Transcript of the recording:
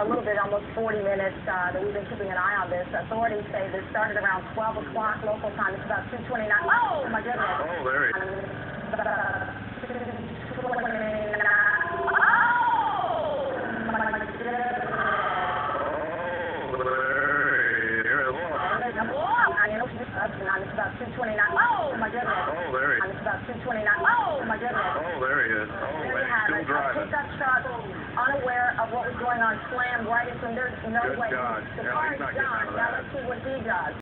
a little bit, almost 40 minutes that we've been keeping an eye on this. Authorities say this started around 12 o'clock local time. It's about 2:29. Oh, my goodness. Oh, there he is. It's about 2:29. Oh, my goodness. Oh, there he is. It's about 2:29. Oh, my goodness. Oh, there he is. Oh, man, he's still A driving. pickup truck, unaware of what was going on, slammed right into him. There's no Good way. God. The Yeah, car he's is not getting out gone. of Now that. let's see what he does.